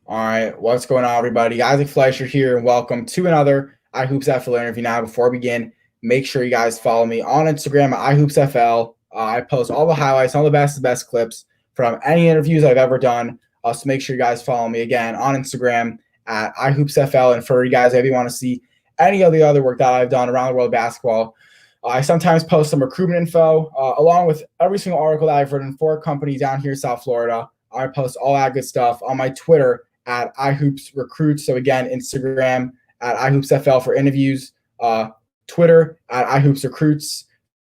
All right, what's going on, everybody? Isaac Fleischer here, and welcome to another iHoopsFL interview. Now, before we begin, make sure you guys follow me on Instagram at iHoopsFL. I post all the highlights, all the best clips from any interviews I've ever done. So make sure you guys follow me again on Instagram at iHoopsFL. And for you guys, if you want to see any of the other work that I've done around the world of basketball, I sometimes post some recruitment info along with every single article that I've written for a company down here in South Florida. I post all that good stuff on my Twitter at iHoopsRecruits. So again, Instagram at iHoopsFL for interviews, Twitter at iHoopsRecruits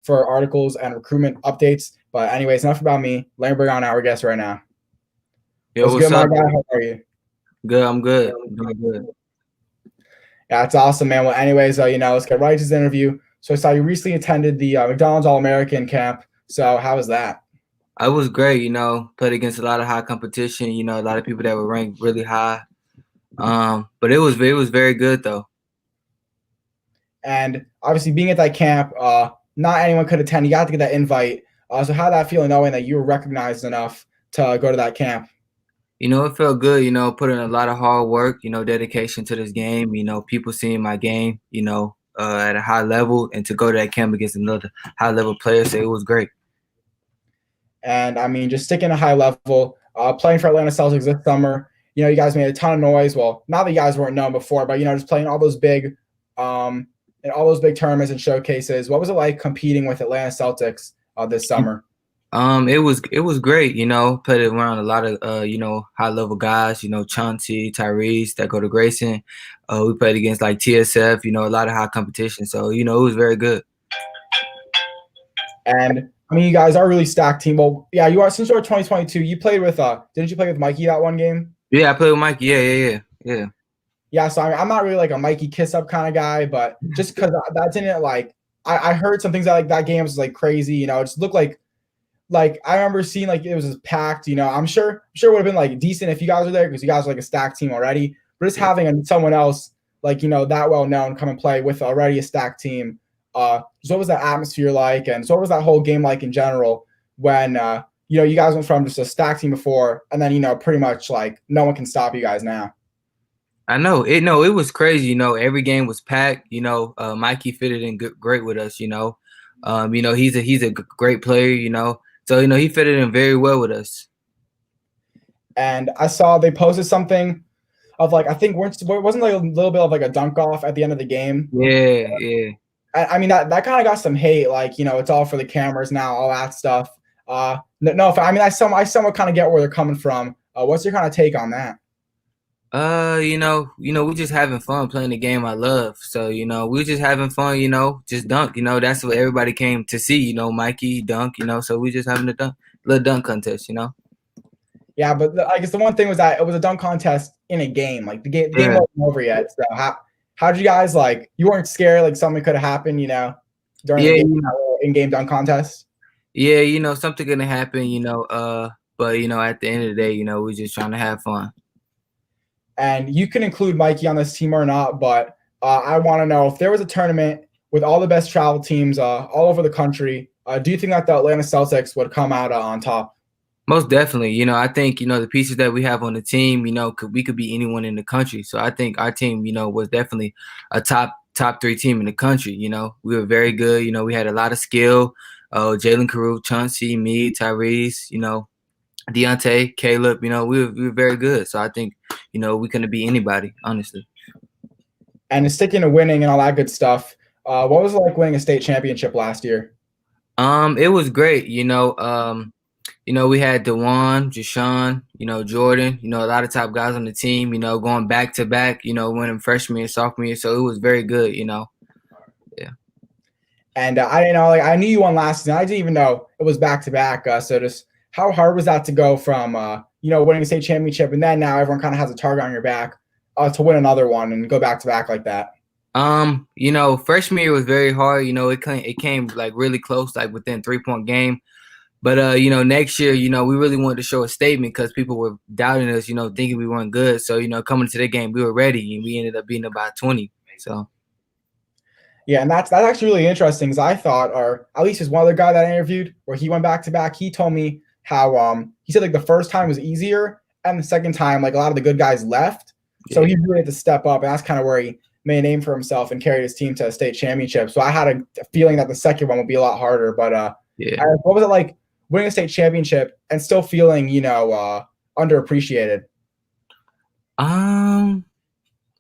for articles and recruitment updates. But anyways, enough about me. Let me bring on our guest right now. Yo, What's good, up? my guy? How are you? Good, I'm good. I'm doing good. Yeah, it's awesome, man. Well, anyways, let's get right to this interview. So I saw you recently attended the McDonald's All-American camp. So how was that? I was great, played against a lot of high competition, a lot of people that were ranked really high. But it was very good though. And obviously being at that camp, not anyone could attend. You got to get that invite. So how did that feel knowing that you were recognized enough to go to that camp? It felt good, put in a lot of hard work, dedication to this game, people seeing my game, at a high level, and to go to that camp against another high level player, so it was great. And I mean, just sticking a high level, playing for Atlanta Celtics this summer, you guys made a ton of noise. Well, not that you guys weren't known before, but just playing all those big in all those big tournaments and showcases. What was it like competing with Atlanta Celtics this summer? It was great, played around a lot of high level guys, Chauncey, Tyrese that go to Grayson. We played against like TSF, a lot of high competition. So, it was very good. And I mean, you guys are a really stacked team. Well, yeah, you are since you're 2022. You played with didn't you play with Mikey that one game? Yeah, I played with Mikey. Yeah. Yeah, so I'm not really like a Mikey kiss up kind of guy, but just because that didn't like I heard some things that like that game was like crazy. It just looked like I remember seeing like it was just packed. I'm sure it would have been like decent if you guys were there because you guys are like a stacked team already. But just having someone else like that well known come and play with already a stacked team. So what was that atmosphere like, and so what was that whole game like in general when you guys went from just a stacked team before, and then pretty much like no one can stop you guys now. I know it. No, it was crazy. Every game was packed. Mikey fitted in great with us. He's a great player. So he fitted in very well with us. And I saw they posted something of like I think wasn't like a little bit of like a dunk off at the end of the game. Yeah. I mean that kind of got some hate. Like it's all for the cameras now, all that stuff. No, I mean I somewhat kind of get where they're coming from. What's your kind of take on that? We just having fun playing the game I love. So, we just having fun, just dunk, that's what everybody came to see, Mikey dunk, so we just having a little dunk contest, Yeah, but I guess the one thing was that it was a dunk contest in a game. Like the game wasn't over yet. So how did you guys like? You weren't scared like something could have happened, during the in-game dunk contest? Yeah, something gonna happen, but at the end of the day, we're just trying to have fun. And you can include Mikey on this team or not, but I want to know if there was a tournament with all the best travel teams all over the country, do you think that the Atlanta Celtics would come out on top? Most definitely. I think, the pieces that we have on the team, we could be anyone in the country. So I think our team, was definitely a top 3 team in the country. We were very good. We had a lot of skill. Jalen Carew, Chauncey, me, Tyrese, Deontay, Caleb, we were very good. So I think, we couldn't be anybody, honestly. And sticking to winning and all that good stuff, what was it like winning a state championship last year? It was great. We had DeJuan, Jashawn, Jordan, a lot of top guys on the team, going back to back, winning freshman and sophomore year. So it was very good, Yeah. And I didn't know, like I knew you won last season. I didn't even know it was back to back. So just how hard was that to go from winning a state championship and then now everyone kind of has a target on your back to win another one and go back to back like that? Freshman year was very hard. It came like really close, like within 3-point game. But next year, we really wanted to show a statement because people were doubting us, thinking we weren't good. So, coming to the game, we were ready, and we ended up beating about 20. So, yeah, and that's actually really interesting because I thought, or at least there's one other guy that I interviewed where he went back to back. He told me how he said like the first time was easier, and the second time, like a lot of the good guys left. So he really had to step up, and that's kind of where he made a name for himself and carried his team to a state championship. So I had a feeling that the second one would be a lot harder. But what was it like winning a state championship and still feeling, underappreciated?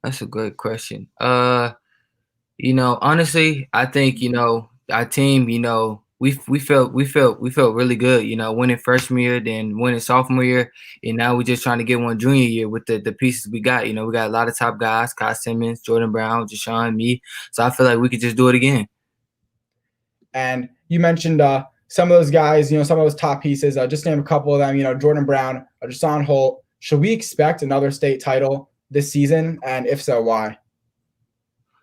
That's a great question. Honestly, I think, our team, we felt really good, winning freshman year, then winning sophomore year, and now we're just trying to get one junior year with the pieces we got. We got a lot of top guys: Kai Simmons, Jordan Brown, Jashawn, me. So I feel like we could just do it again. And you mentioned some of those guys, some of those top pieces. Just name a couple of them. Jordan Brown, Jashawn Holt. Should we expect another state title this season? And if so, why?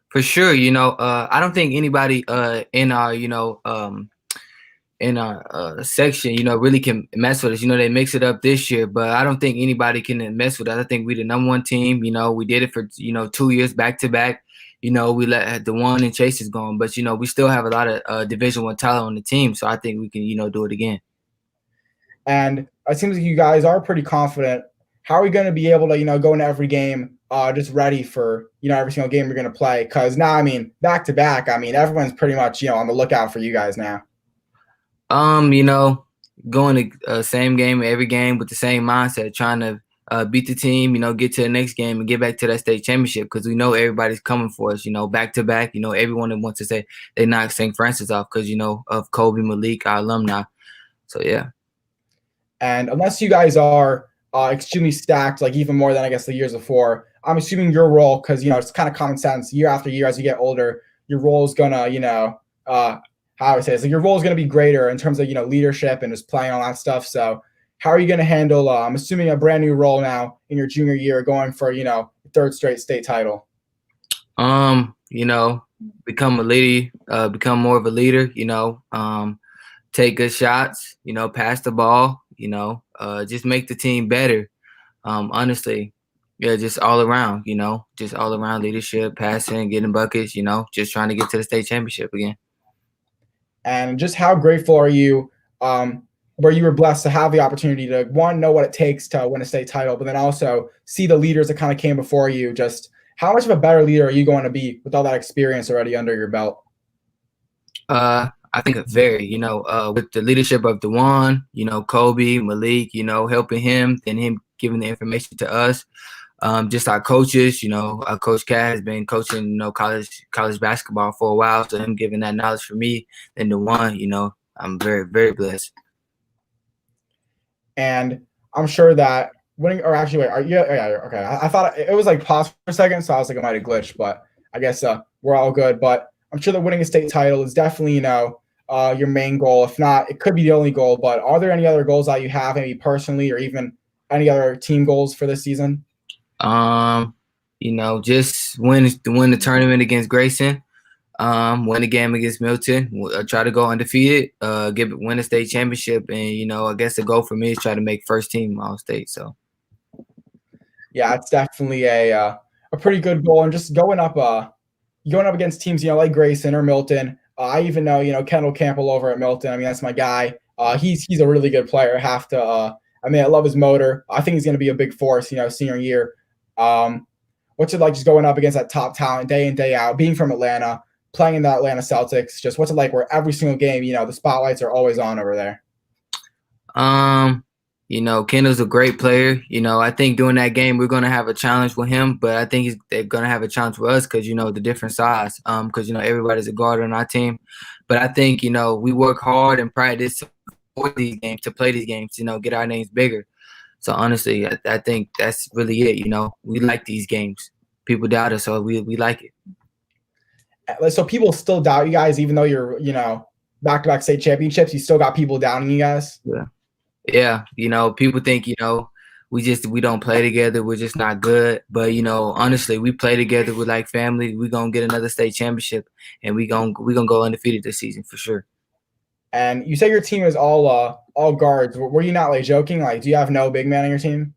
For sure, I don't think anybody in our section, really can mess with us. They mix it up this year, but I don't think anybody can mess with us. I think we the number one team. We did it for 2 years back to back. We let the one and Chase is gone, but we still have a lot of Division I talent on the team, so I think we can do it again. And it seems like you guys are pretty confident. How are we going to be able to go into every game just ready for every single game we're going to play? Because now, back to back, everyone's pretty much on the lookout for you guys now. Going to same game every game with the same mindset, trying to beat the team, get to the next game and get back to that state championship, because we know everybody's coming for us, back to back. Everyone that wants to say they knocked St. Francis off because, of Kobe, Malik, our alumni. So, yeah. And unless you guys are extremely stacked, like even more than I guess the years before, I'm assuming your role, because, it's kind of common sense year after year as you get older, your role is going to, how I would say it, so your role is going to be greater in terms of, leadership and just playing all that stuff. So how are you going to handle, I'm assuming a brand new role now in your junior year going for, third straight state title? Become a leader, become more of a leader, take good shots, pass the ball, just make the team better. Honestly, yeah, just all around, just all around leadership, passing, getting buckets, just trying to get to the state championship again. And just how grateful are you where you were blessed to have the opportunity to, one, know what it takes to win a state title, but then also see the leaders that kind of came before you. Just how much of a better leader are you going to be with all that experience already under your belt? I think very, with the leadership of DeJuan, Kobe, Malik, helping him, and him giving the information to us. Just our coaches, our Coach Cat has been coaching, college basketball for a while. So him giving that knowledge for me, and DeJuan, I'm very, very blessed. And I'm sure that winning, or actually, wait, okay. I thought it was like paused for a second, so I was like, it might have glitched, but I guess we're all good. But I'm sure that winning a state title is definitely, your main goal. If not, it could be the only goal. But are there any other goals that you have, maybe personally, or even any other team goals for this season? Just win the tournament against Grayson. Win the game against Milton, try to go undefeated, win a state championship, and I guess the goal for me is try to make first team all state. So, yeah, it's definitely a pretty good goal, and just going up against teams like Grayson or Milton. I even know Kendall Campbell over at Milton. That's my guy. He's a really good player. I have to. I love his motor. I think he's going to be a big force. Senior year. What's it like just going up against that top talent day in, day out, being from Atlanta, playing in the Atlanta Celtics? Just what's it like where every single game, the spotlights are always on over there? Kendall's a great player. I think during that game we're gonna have a challenge with him, but I think they're gonna have a challenge with us because the different size. Because everybody's a guard on our team, but I think we work hard and practice for these games, to play these games, get our names bigger. So honestly, I think that's really it. We like these games. People doubt us, so we like it. So people still doubt you guys, even though you're, back-to-back state championships. You still got people doubting you guys. Yeah. People think we don't play together. We're just not good. But honestly, we play together. We're like family. We're gonna get another state championship, and we're gonna go undefeated this season for sure. And you say your team is all guards. Were you not joking? Do you have no big man on your team?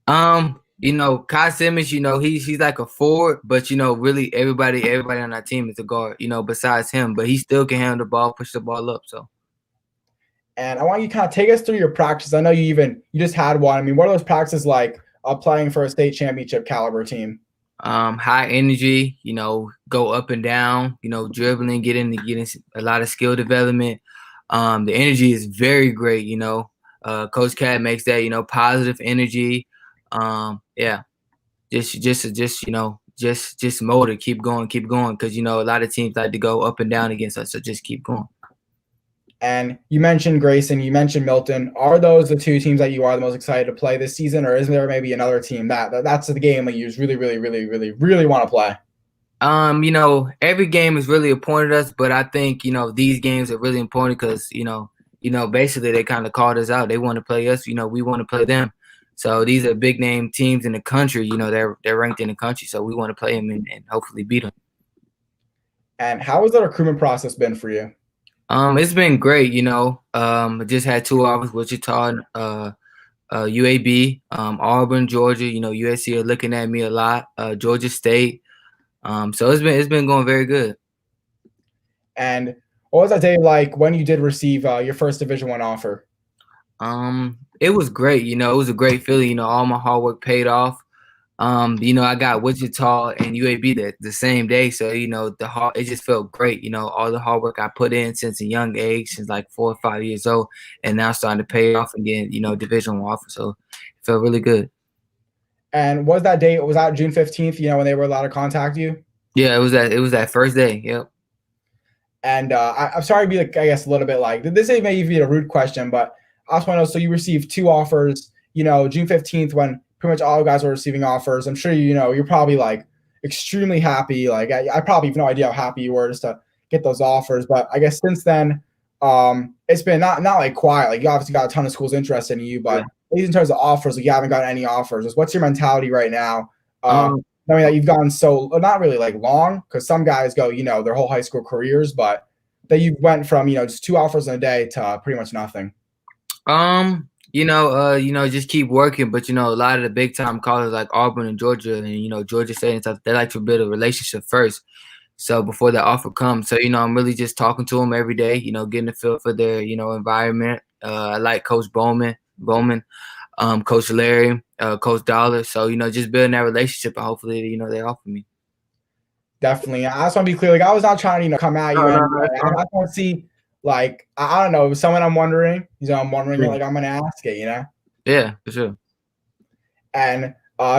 Kai Simmons, he's like a forward, but really everybody on our team is a guard, besides him. But he still can handle the ball, push the ball up. So. And I want you to kind of take us through your practice. I know you just had one. I mean, what are those practices like playing for a state championship caliber team? High energy, go up and down, dribbling, getting a lot of skill development. The energy is very great, Coach Cat makes that, positive energy. Yeah, just motor, keep going, because a lot of teams like to go up and down against us, so just keep going. And you mentioned Grayson, you mentioned Milton. Are those the two teams that you are the most excited to play this season, or is there maybe another team that's the game that you just really, really, really, really, really want to play? Every game is really important to us, but I think, these games are really important because, basically they kind of called us out. They want to play us, we want to play them. So these are big name teams in the country, they're ranked in the country. So we want to play them and hopefully beat them. And how has the recruitment process been for you? It's been great, I just had 2 offers, Wichita, UAB, Auburn, Georgia, USC are looking at me a lot, Georgia State. So it's been going very good. And what was that day like when you did receive your first Division I offer? It was great. It was a great feeling. All my hard work paid off. I got Wichita and UAB the same day, so it just felt great. All the hard work I put in since a young age, since like 4 or 5 years old, and now starting to pay off again. Division I offer, so it felt really good. And was that June 15th? When they were allowed to contact you? Yeah, it was that first day. Yep. And I'm sorry to be like, I guess, a little bit like this may even be a rude question, but I just want to know. So you received 2 offers. June 15th, when pretty much all you guys were receiving offers. I'm sure you're probably like extremely happy. Like I probably have no idea how happy you were just to get those offers. But I guess since then, it's been not like quiet. Like you obviously got a ton of schools interested in you, but at least in terms of offers, like you haven't gotten any offers. Just what's your mentality right now? Knowing that you've gone so not really like long, because some guys go their whole high school careers, but that you went from just 2 offers in a day to pretty much nothing. Just keep working, but a lot of the big time colleges like Auburn and Georgia and Georgia State and stuff, they like to build a relationship first. So before the offer comes, so I'm really just talking to them every day, getting a feel for their environment. I like Coach Bowman, Coach Larry, Coach Dollar. So just building that relationship, and hopefully they offer me. Definitely, I just want to be clear. Like I was not trying to come at you. I just want to see. Like, I don't know, someone I'm wondering, I'm wondering, like, I'm going to ask it, Yeah, for sure. And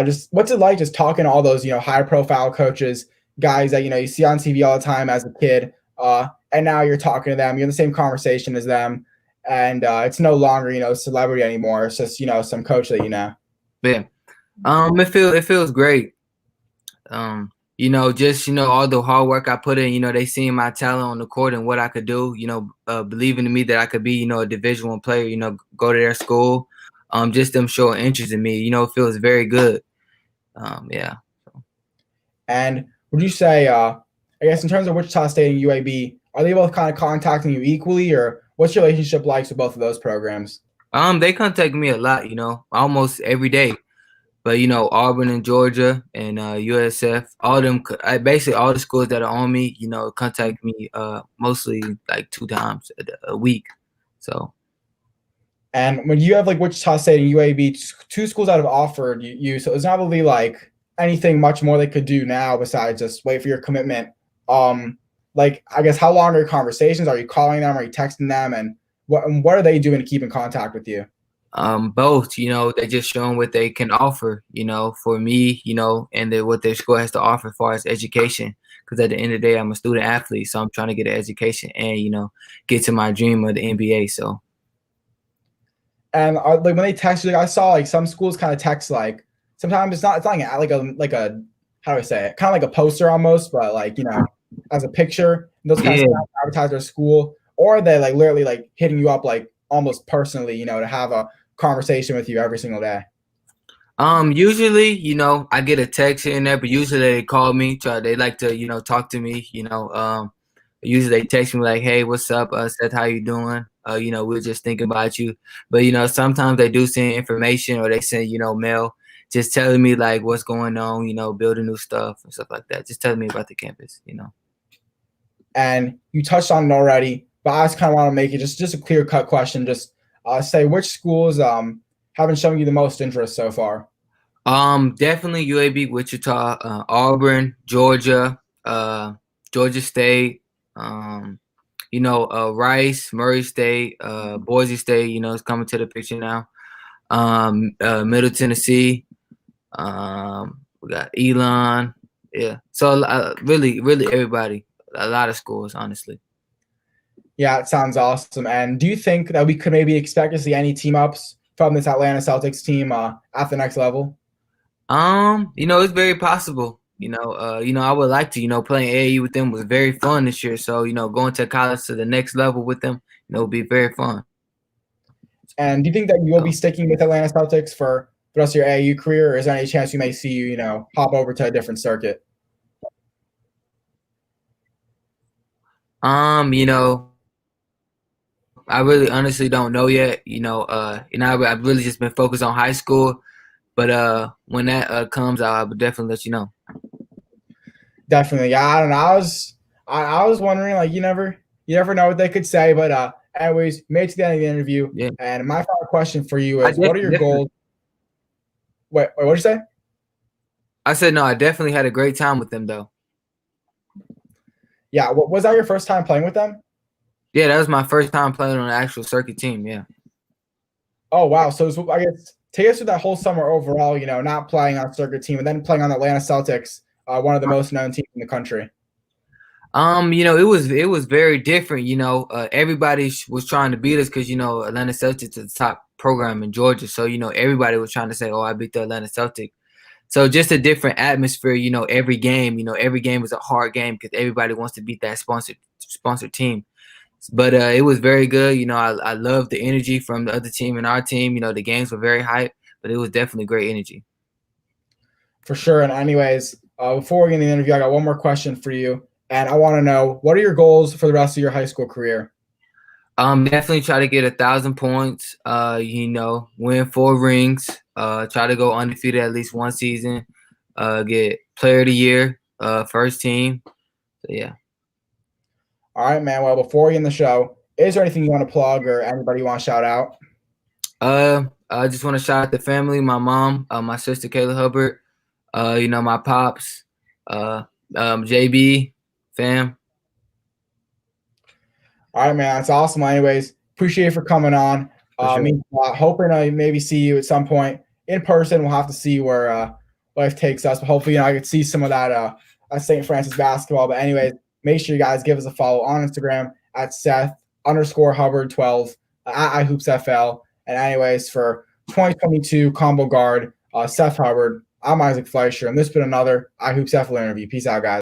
just what's it like just talking to all those, high profile coaches, guys that, you see on TV all the time as a kid, and now you're talking to them, you're in the same conversation as them, and it's no longer, a celebrity anymore. It's just, some coach that you know. Yeah. It feels great. Just all the hard work I put in, they seeing my talent on the court and what I could do, believing in me that I could be, a Division I player, go to their school. Just them showing interest in me, it feels very good. Yeah. And would you say, I guess in terms of Wichita State and UAB, are they both kind of contacting you equally, or what's your relationship like with both of those programs? They contact me a lot, almost every day. But Auburn and Georgia and USF, all them, basically all the schools that are on me, contact me mostly like 2 times a week. So. And when you have like Wichita State and UAB, 2 schools that have offered you, so it's not really like anything much more they could do now besides just wait for your commitment. Like I guess how long are your conversations? Are you calling them? Are you texting them? And what are they doing to keep in contact with you? Both, they just showing what they can offer, for me, and what their school has to offer as far as education. Because at the end of the day, I'm a student athlete, so I'm trying to get an education and get to my dream of the NBA. So. And like when they text you, like I saw like some schools kind of text like sometimes it's not like a how do I say it, kind of like a poster almost, but like as a picture. Those kind of stuff advertise their school, or they like literally like hitting you up like almost personally, to have a conversation with you every single day. Usually, I get a text here and there, but usually they call me. They like to, talk to me. Usually they text me like, "Hey, what's up, Seth? How you doing? We're just thinking about you." But sometimes they do send information or they send mail, just telling me like what's going on. Building new stuff and stuff like that. Just telling me about the campus. And you touched on it already. but I just kind of want to make it just a clear cut question. Just say which schools haven't shown you the most interest so far. Definitely UAB, Wichita, Auburn, Georgia, Georgia State, Rice, Murray State, Boise State, is coming to the picture now. Middle Tennessee, we got Elon. Yeah. So really everybody, a lot of schools, honestly. Yeah, it sounds awesome. And do you think that we could maybe expect to see any team ups from this Atlanta Celtics team at the next level? It's very possible. I would like to, playing AAU with them was very fun this year. So, going to college to the next level with them, would be very fun. And do you think that you will be sticking with Atlanta Celtics for the rest of your AAU career, or is there any chance you may see you, hop over to a different circuit? I really honestly don't know yet. I've really just been focused on high school. But when that comes out, I would definitely let you know. Definitely. Yeah, I don't know. I was wondering, like, you never know what they could say, but anyways, made it to the end of the interview. Yeah. And my final question for you is, what are your goals? Wait, what'd you say? I said no, I definitely had a great time with them though. Yeah, was that your first time playing with them? Yeah, that was my first time playing on an actual circuit team, yeah. Oh wow. So I guess take us through that whole summer overall, not playing on circuit team and then playing on the Atlanta Celtics, one of the most known teams in the country. It was very different. Everybody was trying to beat us because Atlanta Celtics is the top program in Georgia. So everybody was trying to say, "Oh, I beat the Atlanta Celtics." So just a different atmosphere. Every game. Every game was a hard game because everybody wants to beat that sponsored team. But it was very good. I loved the energy from the other team and our team. The games were very hype, but it was definitely great energy. For sure. And anyways, before we get into the interview, I got one more question for you. And I want to know, what are your goals for the rest of your high school career? Definitely try to get 1,000 points, win 4 rings, try to go undefeated at least one season, get player of the year, first team. So, yeah. All right, man. Well, before we end the show, is there anything you want to plug or anybody you want to shout out? I just want to shout out the family, my mom, my sister, Kayla Hubbard, my pops, JB, fam. All right, man. That's awesome. Anyways, appreciate you for coming on. Sure. Hoping I maybe see you at some point in person. We'll have to see where life takes us. But hopefully, I could see some of that St. Francis basketball. But anyways, make sure you guys give us a follow on Instagram at Seth_Hubbard12 at iHoopsFL. And anyways, for 2022 combo guard Seth Hubbard, I'm Isaac Fleischer, and this has been another iHoopsFL interview. Peace out, guys.